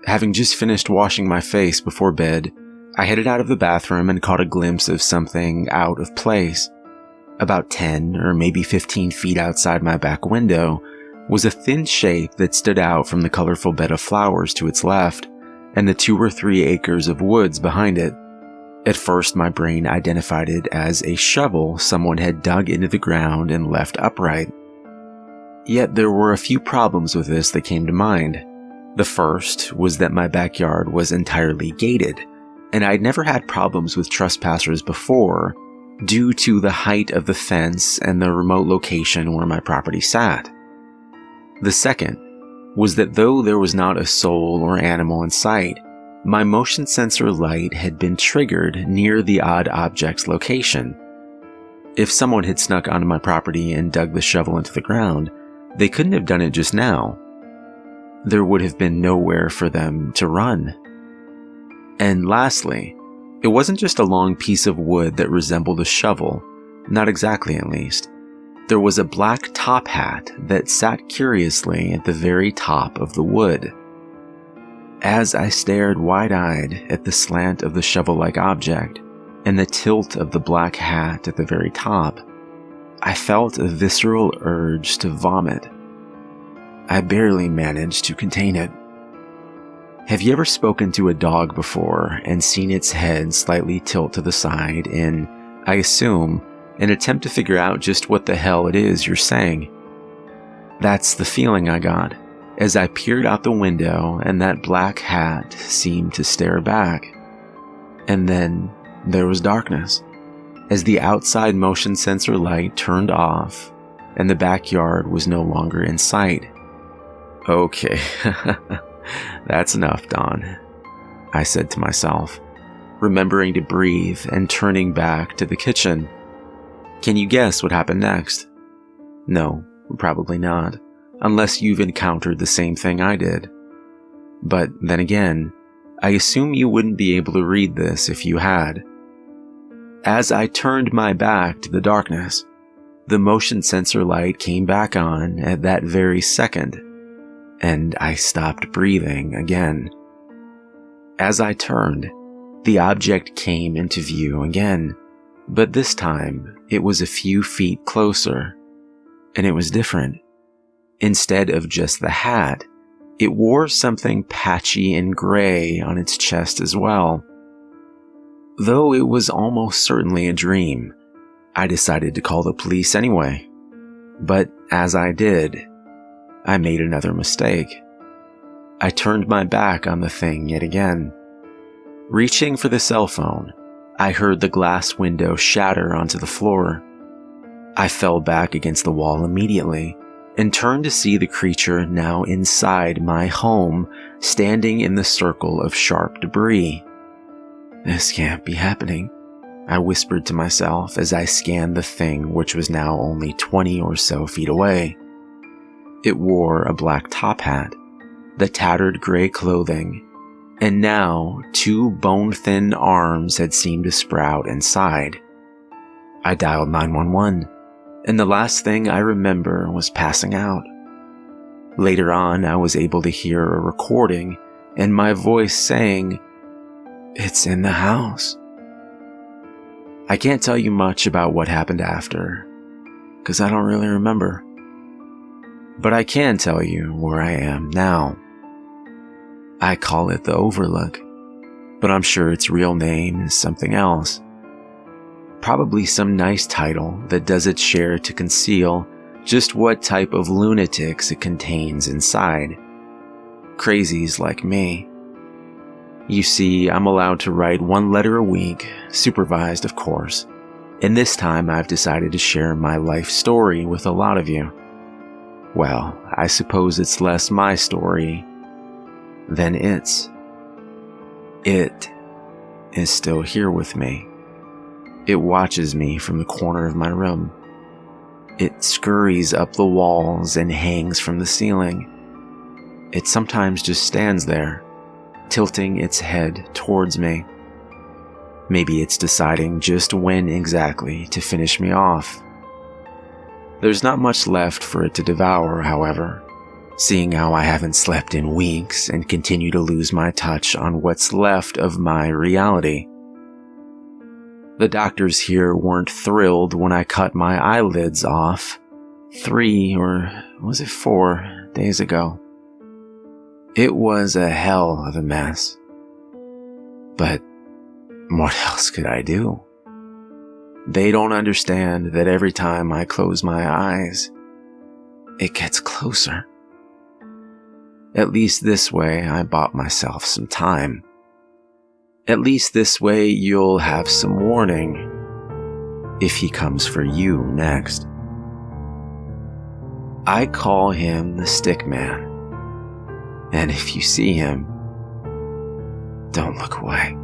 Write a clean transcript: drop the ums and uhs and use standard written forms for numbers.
Having just finished washing my face before bed, I headed out of the bathroom and caught a glimpse of something out of place. About 10 or maybe 15 feet outside my back window was a thin shape that stood out from the colorful bed of flowers to its left and the 2 or 3 acres of woods behind it. At first, my brain identified it as a shovel someone had dug into the ground and left upright. Yet there were a few problems with this that came to mind. The first was that my backyard was entirely gated, and I'd never had problems with trespassers before due to the height of the fence and the remote location where my property sat. The second was that though there was not a soul or animal in sight, my motion sensor light had been triggered near the odd object's location. If someone had snuck onto my property and dug the shovel into the ground, they couldn't have done it just now. There would have been nowhere for them to run. And lastly, it wasn't just a long piece of wood that resembled a shovel, not exactly at least. There was a black top hat that sat curiously at the very top of the wood. As I stared wide-eyed at the slant of the shovel-like object and the tilt of the black hat at the very top, I felt a visceral urge to vomit. I barely managed to contain it. Have you ever spoken to a dog before and seen its head slightly tilt to the side in, I assume, an attempt to figure out just what the hell it is you're saying? That's the feeling I got as I peered out the window and that black hat seemed to stare back. And then there was darkness as the outside motion sensor light turned off and the backyard was no longer in sight. Okay, that's enough, Don, I said to myself, remembering to breathe and turning back to the kitchen. Can you guess what happened next? No, probably not, unless you've encountered the same thing I did. But then again, I assume you wouldn't be able to read this if you had. As I turned my back to the darkness, the motion sensor light came back on at that very second, and I stopped breathing again. As I turned, the object came into view again, but this time it was a few feet closer, and it was different. Instead of just the hat, it wore something patchy and gray on its chest as well. Though it was almost certainly a dream, I decided to call the police anyway. But as I did, I made another mistake. I turned my back on the thing yet again. Reaching for the cell phone, I heard the glass window shatter onto the floor. I fell back against the wall immediately and turned to see the creature now inside my home, standing in the circle of sharp debris. This can't be happening, I whispered to myself as I scanned the thing, which was now only 20 or so feet away. It wore a black top hat, the tattered gray clothing, and now 2 bone-thin arms had seemed to sprout inside. I dialed 911, and the last thing I remember was passing out. Later on, I was able to hear a recording and my voice saying, "It's in the house." I can't tell you much about what happened after, because I don't really remember. But I can tell you where I am now. I call it the Overlook, but I'm sure its real name is something else. Probably some nice title that does its share to conceal just what type of lunatics it contains inside. Crazies like me. You see, I'm allowed to write 1 letter a week, supervised of course, and this time I've decided to share my life story with a lot of you. Well, I suppose it's less my story than its. It is still here with me. It watches me from the corner of my room. It scurries up the walls and hangs from the ceiling. It sometimes just stands there, tilting its head towards me. Maybe it's deciding just when exactly to finish me off. There's not much left for it to devour, however, seeing how I haven't slept in weeks and continue to lose my touch on what's left of my reality. The doctors here weren't thrilled when I cut my eyelids off 3 or was it 4 days ago. It was a hell of a mess. But what else could I do? They don't understand that every time I close my eyes, it gets closer. At least this way I bought myself some time. At least this way you'll have some warning if he comes for you next. I call him the Stickman, and if you see him, don't look away.